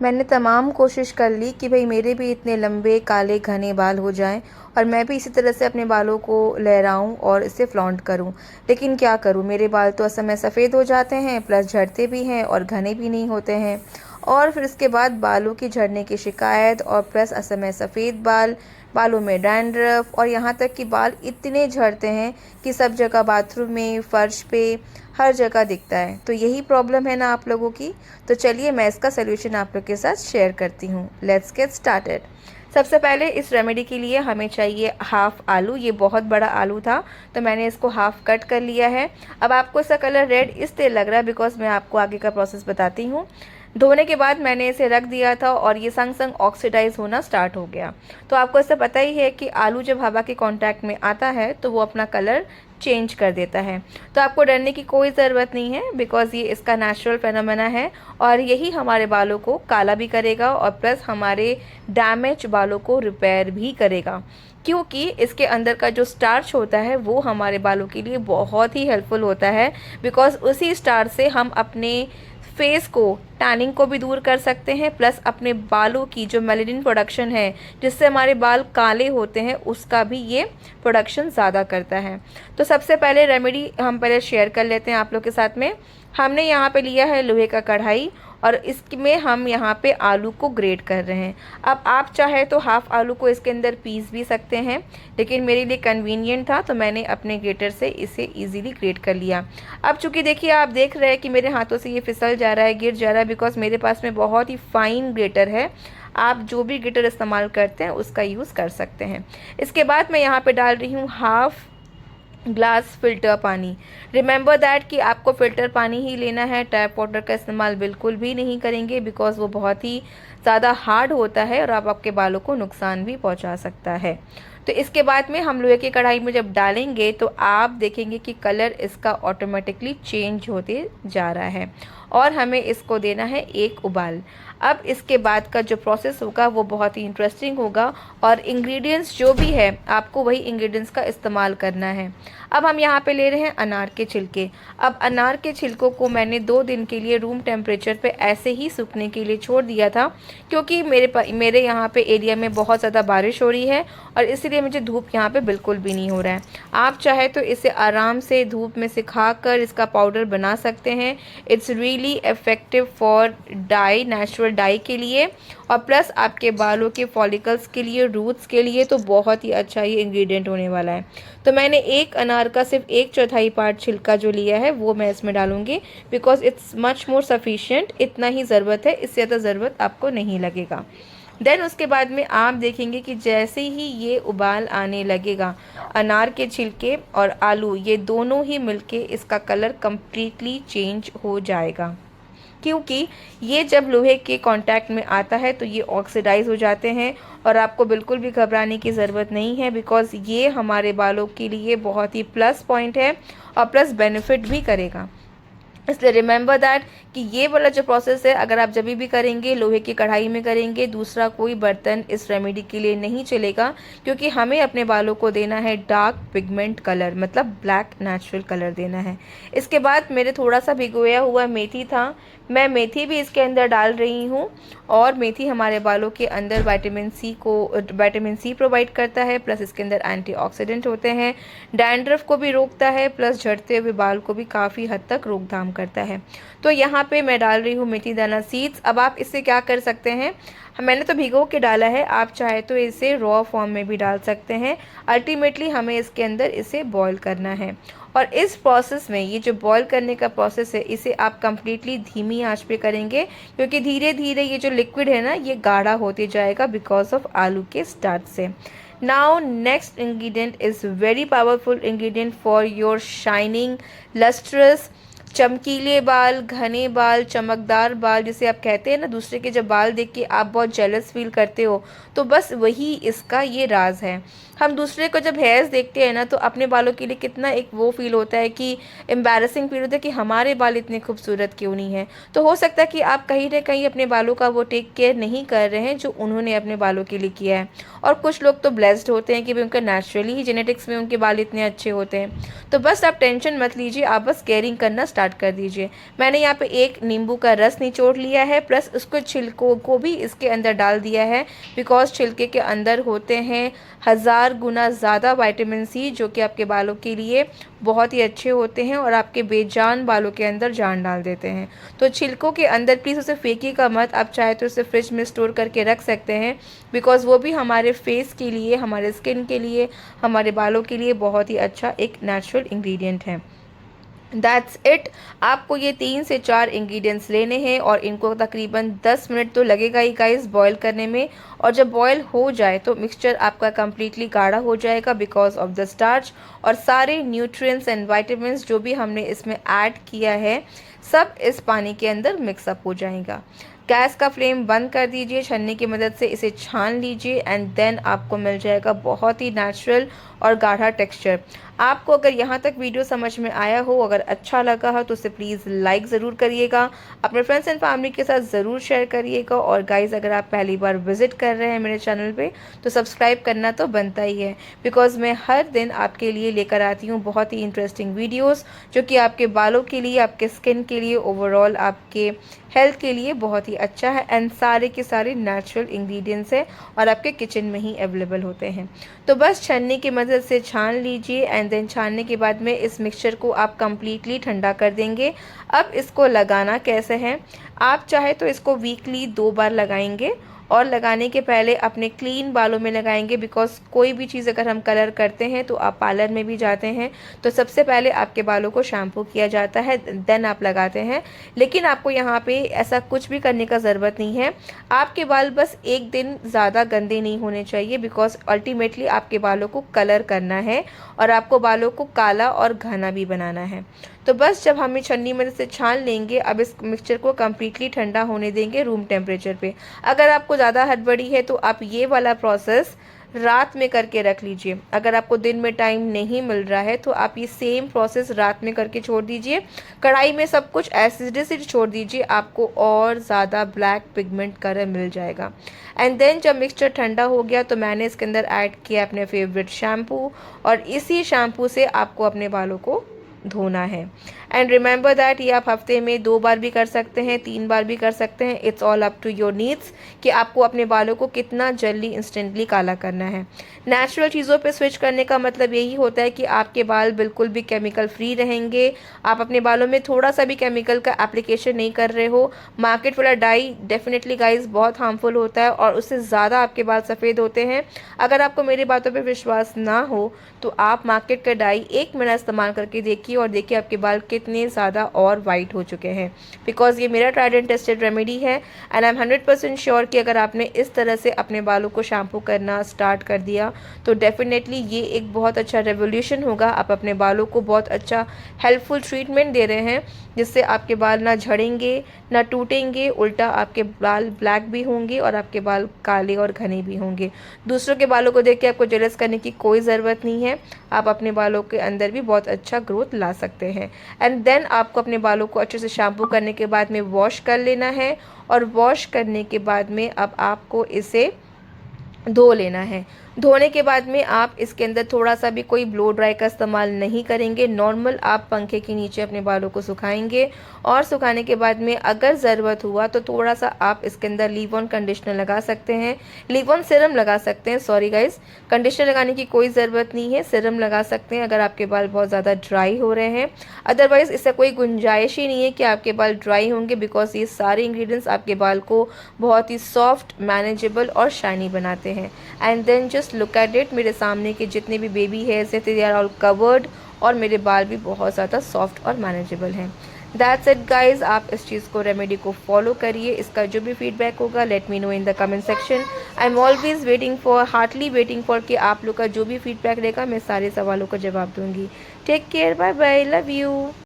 मैंने तमाम कोशिश कर ली कि भाई मेरे भी इतने लंबे काले घने बाल हो जाएं और मैं भी इसी तरह से अपने बालों को लहराऊं और इसे फ्लॉन्ट करूं। लेकिन क्या करूं, मेरे बाल तो असमय सफ़ेद हो जाते हैं, प्लस झड़ते भी हैं और घने भी नहीं होते हैं। और फिर इसके बाद बालों की झड़ने की शिकायत और प्लस असमय सफ़ेद बाल, बालों में डैंड्रफ और यहाँ तक कि बाल इतने झड़ते हैं कि सब जगह, बाथरूम में, फर्श पे, हर जगह दिखता है। तो यही प्रॉब्लम है ना आप लोगों की। तो चलिए मैं इसका सलूशन आप लोग के साथ शेयर करती हूँ। Let's get started. सबसे पहले इस रेमेडी के लिए हमें चाहिए हाफ़ आलू। ये बहुत बड़ा आलू था तो मैंने इसको हाफ़ कट कर लिया है। अब आपको इसका कलर रेड इसलिए लग रहा है बिकॉज मैं आपको आगे का प्रोसेस बताती हूँ। धोने के बाद मैंने इसे रख दिया था और ये संग संग ऑक्सीडाइज होना स्टार्ट हो गया। तो आपको इससे पता ही है कि आलू जब हवा के कांटेक्ट में आता है तो वो अपना कलर चेंज कर देता है। तो आपको डरने की कोई ज़रूरत नहीं है बिकॉज ये इसका नेचुरल फेनोमेना है और यही हमारे बालों को काला भी करेगा और प्लस हमारे डैमेज बालों को रिपेयर भी करेगा, क्योंकि इसके अंदर का जो स्टार्च होता है वो हमारे बालों के लिए बहुत ही हेल्पफुल होता है। बिकॉज उसी स्टार्च से हम अपने फेस को, टैनिंग को भी दूर कर सकते हैं, प्लस अपने बालों की जो मेलेनिन प्रोडक्शन है जिससे हमारे बाल काले होते हैं उसका भी ये प्रोडक्शन ज़्यादा करता है। तो सबसे पहले रेमेडी हम पहले शेयर कर लेते हैं आप लोग के साथ में। हमने यहाँ पे लिया है लोहे का कढ़ाई और इसमें हम यहाँ पे आलू को ग्रेट कर रहे हैं। अब आप चाहे तो हाफ़ आलू को इसके अंदर पीस भी सकते हैं, लेकिन मेरे लिए कन्वीनियंट था तो मैंने अपने ग्रेटर से इसे इजीली ग्रेट कर लिया। अब चूँकि देखिए, आप देख रहे हैं कि मेरे हाथों से ये फिसल जा रहा है, गिर जा रहा है, बिकॉज मेरे पास में बहुत ही फाइन ग्रेटर है। आप जो भी ग्रेटर इस्तेमाल करते हैं उसका यूज़ कर सकते हैं। इसके बाद मैं यहाँ पे डाल रही हूँ हाफ़ ग्लास फ़िल्टर पानी। रिमेंबर दैट कि आपको फ़िल्टर पानी ही लेना है, टैप वाटर का इस्तेमाल बिल्कुल भी नहीं करेंगे बिकॉज़ वो बहुत ही ज़्यादा हार्ड होता है और आपके बालों को नुकसान भी पहुंचा सकता है। तो इसके बाद में हम लोहे की कढ़ाई में जब डालेंगे तो आप देखेंगे कि कलर इसका ऑटोमेटिकली चेंज होते जा रहा है और हमें इसको देना है एक उबाल। अब इसके बाद का जो प्रोसेस होगा वो बहुत ही इंटरेस्टिंग होगा और इंग्रेडिएंट्स जो भी है आपको वही इंग्रेडिएंट्स का इस्तेमाल करना है। अब हम यहाँ पे ले रहे हैं अनार के छिलके। अब अनार के छिलकों को मैंने 2 दिन के लिए रूम टेम्परेचर पे ऐसे ही सूखने के लिए छोड़ दिया था, क्योंकि मेरे यहाँ पे एरिया में बहुत ज़्यादा बारिश हो रही है और इसीलिए मुझे धूप यहाँ पे बिल्कुल भी नहीं हो रहा है। आप चाहे तो इसे आराम से धूप में सिखा कर इसका पाउडर बना सकते हैं। It's really effective for dye, natural dye के लिए और प्लस आपके बालों के फॉलिकल्स के लिए, रूट्स के लिए तो बहुत ही अच्छा ये इंग्रेडिएंट होने वाला है। तो मैंने एक अनार का सिर्फ 1/4 पार्ट छिलका जो लिया है वो मैं इसमें डालूंगी because it's much more sufficient. इतना ही ज़रूरत है, इससे ज़्यादा ज़रूरत आपको नहीं लगेगा। देन उसके बाद में आप देखेंगे कि जैसे ही ये उबाल आने लगेगा, अनार के छिलके और आलू ये दोनों ही मिलके इसका कलर कम्प्लीटली चेंज हो जाएगा, क्योंकि ये जब लोहे के कांटेक्ट में आता है तो ये ऑक्सीडाइज हो जाते हैं। और आपको बिल्कुल भी घबराने की ज़रूरत नहीं है बिकॉज ये हमारे बालों के लिए बहुत ही प्लस पॉइंट है और प्लस बेनिफिट भी करेगा। इसलिए रिमेंबर दैट कि ये वाला जो प्रोसेस है अगर आप जब भी करेंगे लोहे की कढ़ाई में करेंगे, दूसरा कोई बर्तन इस रेमेडी के लिए नहीं चलेगा, क्योंकि हमें अपने बालों को देना है डार्क पिगमेंट कलर, मतलब ब्लैक नेचुरल कलर देना है। इसके बाद मेरे थोड़ा सा भिगोया हुआ मेथी था, मैं मेथी भी इसके अंदर डाल रही हूँ। और मेथी हमारे बालों के अंदर विटामिन सी प्रोवाइड करता है, प्लस इसके अंदर एंटीऑक्सीडेंट होते हैं, डैंड्रफ को भी रोकता है, प्लस झड़ते हुए बाल को भी काफ़ी हद तक रोकथाम करता है। तो यहाँ पे मैं डाल रही हूँ मेथी दाना सीड्स। अब आप इससे क्या कर सकते हैं, मैंने तो भिगो के डाला है, आप चाहे तो इसे रॉ फॉर्म में भी डाल सकते हैं। अल्टीमेटली हमें इसके अंदर इसे बॉईल करना है और इस प्रोसेस में, ये जो बॉईल करने का प्रोसेस है, इसे आप कम्प्लीटली धीमी आंच पे करेंगे, क्योंकि धीरे धीरे ये जो लिक्विड है ना ये गाढ़ा होते जाएगा बिकॉज ऑफ आलू के स्टार्च से। Now next ingredient is very powerful ingredient for your shining, lustrous, चमकीले बाल, घने बाल, चमकदार बाल, जिसे आप कहते हैं ना, दूसरे के जब बाल देख के आप बहुत जेलस फील करते हो, तो बस वही इसका ये राज है। हम दूसरे को जब हेयर्स देखते हैं ना तो अपने बालों के लिए कितना एक वो फील होता है कि एम्बैरसिंग फील होता है कि हमारे बाल इतने खूबसूरत क्यों नहीं है। तो हो सकता है कि आप कहीं ना कहीं अपने बालों का वो टेक केयर नहीं कर रहे हैं जो उन्होंने अपने बालों के लिए किया है। और कुछ लोग तो ब्लेस्ड होते हैं कि भी उनका नेचुरली ही जेनेटिक्स में उनके बाल इतने अच्छे होते हैं। तो बस आप टेंशन मत लीजिए, आप बस केयरिंग करना स्टार्ट स्टार्ट कर दीजिए। मैंने यहाँ पे एक नींबू का रस निचोड़ लिया है, प्लस उसको छिलकों को भी इसके अंदर डाल दिया है, बिकॉज छिलके के अंदर होते हैं 1000 गुना ज़्यादा विटामिन सी, जो कि आपके बालों के लिए बहुत ही अच्छे होते हैं और आपके बेजान बालों के अंदर जान डाल देते हैं। तो छिलकों के अंदर प्लीज़ उसे फेंकिएगा मत, आप चाहे तो उसे फ्रिज में स्टोर करके रख सकते हैं, बिकॉज़ वो भी हमारे फेस के लिए, हमारे स्किन के लिए, हमारे बालों के लिए बहुत ही अच्छा एक नेचुरल इंग्रेडिएंट है। That's it. आपको ये 3 से 4 इंग्रेडिएंट्स लेने हैं और इनको तकरीबन 10 मिनट तो लगेगा ही गाइस बॉईल करने में। और जब बॉईल हो जाए तो मिक्सचर आपका कम्प्लीटली गाढ़ा हो जाएगा बिकॉज ऑफ द स्टार्च, और सारे न्यूट्रिएंट्स एंड विटामिन्स जो भी हमने इसमें ऐड किया है सब इस पानी के अंदर मिक्सअप हो जाएगा। गैस का फ्लेम बंद कर दीजिए, छन्नी की मदद से इसे छान लीजिए एंड देन आपको मिल जाएगा बहुत ही नेचुरल और गाढ़ा टेक्सचर। आपको अगर यहाँ तक वीडियो समझ में आया हो, अगर अच्छा लगा हो तो उसे प्लीज़ लाइक ज़रूर करिएगा, अपने फ्रेंड्स एंड फैमिली के साथ ज़रूर शेयर करिएगा। और गाइज़, अगर आप पहली बार विज़िट कर रहे हैं मेरे चैनल पे तो सब्सक्राइब करना तो बनता ही है, बिकॉज़ मैं हर दिन आपके लिए लेकर आती हूँ बहुत ही इंटरेस्टिंग वीडियोज़ जो कि आपके बालों के लिए, आपके स्किन के लिए, ओवरऑल आपके हेल्थ के लिए बहुत ही अच्छा है एंड सारे के सारे नेचुरल इंग्रेडिएंट्स हैं और आपके किचन में ही अवेलेबल होते हैं। तो बस छन्नी की मदद से छान लीजिए एंड देन छानने के बाद में इस मिक्सचर को आप कम्प्लीटली ठंडा कर देंगे। अब इसको लगाना कैसे है, आप चाहे तो इसको वीकली 2 बार लगाएंगे और लगाने के पहले अपने क्लीन बालों में लगाएंगे, बिकॉज कोई भी चीज़ अगर हम कलर करते हैं तो आप पार्लर में भी जाते हैं तो सबसे पहले आपके बालों को शैम्पू किया जाता है, देन आप लगाते हैं। लेकिन आपको यहाँ पे ऐसा कुछ भी करने का ज़रूरत नहीं है। आपके बाल बस एक दिन ज़्यादा गंदे नहीं होने चाहिए, बिकॉज अल्टीमेटली आपके बालों को कलर करना है और आपको बालों को काला और घना भी बनाना है। तो बस जब हम छन्नी में से छान लेंगे, अब इस मिक्सचर को कम्प्लीटली ठंडा होने देंगे रूम टेम्परेचर पे। अगर आपको ज़्यादा हड़बड़ी है तो आप ये वाला प्रोसेस रात में करके रख लीजिए। अगर आपको दिन में टाइम नहीं मिल रहा है तो आप ये सेम प्रोसेस रात में करके छोड़ दीजिए। कढ़ाई में सब कुछ एसिडिटी छोड़ दीजिए, आपको और ज़्यादा ब्लैक पिगमेंट कलर मिल जाएगा। एंड देन जब मिक्सचर ठंडा हो गया तो मैंने इसके अंदर ऐड किया अपने फेवरेट शैम्पू, और इसी शैम्पू से आपको अपने बालों को धोना है। एंड रिमेंबर दैट ये आप हफ्ते में 2 बार भी कर सकते हैं, 3 बार भी कर सकते हैं। It's all up to your needs कि आपको अपने बालों को कितना जल्दी इंस्टेंटली काला करना है। नेचुरल चीज़ों पे स्विच करने का मतलब यही होता है कि आपके बाल बिल्कुल भी केमिकल फ्री रहेंगे। आप अपने बालों में थोड़ा सा भी केमिकल का एप्लीकेशन नहीं कर रहे हो। मार्केट वाला डाई डेफिनेटली गाइज बहुत हार्मफुल होता है और उससे ज़्यादा आपके बाल सफ़ेद होते हैं। अगर आपको मेरी बातों पर विश्वास ना हो तो आप मार्केट का डाई 1 महीना इस्तेमाल करके देखिए और देखिए आपके बाल कितने ज़्यादा और वाइट हो चुके हैं। बिकॉज ये मेरा ट्राइड एंड टेस्टेड रेमेडी है एंड आई एम 100% श्योर कि अगर आपने इस तरह से अपने बालों को शैम्पू करना स्टार्ट कर दिया तो डेफिनेटली ये एक बहुत अच्छा रेवोल्यूशन होगा। आप अपने बालों को बहुत अच्छा हेल्पफुल ट्रीटमेंट दे रहे हैं, जिससे आपके बाल ना झड़ेंगे ना टूटेंगे, उल्टा आपके बाल ब्लैक भी होंगे और आपके बाल काले और घने भी होंगे। दूसरों के बालों को देख के आपको जेलस करने की कोई ज़रूरत नहीं है। आप अपने बालों के अंदर भी बहुत अच्छा ग्रोथ ला सकते हैं। एंड देन आपको अपने बालों को अच्छे से शैम्पू करने के बाद में वॉश कर लेना है, और वॉश करने के बाद में अब आपको इसे धो लेना है। धोने के बाद में आप इसके अंदर थोड़ा सा भी कोई ब्लो ड्राई का इस्तेमाल नहीं करेंगे। नॉर्मल आप पंखे के नीचे अपने बालों को सुखाएंगे और सुखाने के बाद में अगर ज़रूरत हुआ तो थोड़ा सा आप इसके अंदर लीव ऑन कंडीशनर लगा सकते हैं, लीव ऑन सीरम लगा सकते हैं। सॉरी गाइस, कंडीशनर लगाने की कोई ज़रूरत नहीं है, सीरम लगा सकते हैं अगर आपके बाल बहुत ज़्यादा ड्राई हो रहे हैं। अदरवाइज़ इससे कोई गुंजाइश ही नहीं है कि आपके बाल ड्राई होंगे, बिकॉज ये सारे इंग्रेडिएंट्स आपके बाल को बहुत ही सॉफ्ट, मैनेजेबल और शाइनी बनाते हैं। And then just look at it, मेरे सामने के जितने भी बेबी हेयर्स हैं दे आर ऑल कवर्ड और मेरे बाल भी बहुत ज़्यादा सॉफ्ट और मैनेजेबल हैं। दैट्स इट गाइज, आप इस चीज़ को, रेमेडी को फॉलो करिए। इसका जो भी फीडबैक होगा let me know in the comment section. I am always waiting for, heartily waiting for कि आप लोग का जो भी फीडबैक रहेगा मैं सारे सवालों का जवाब दूंगी। Take care, bye bye, love you.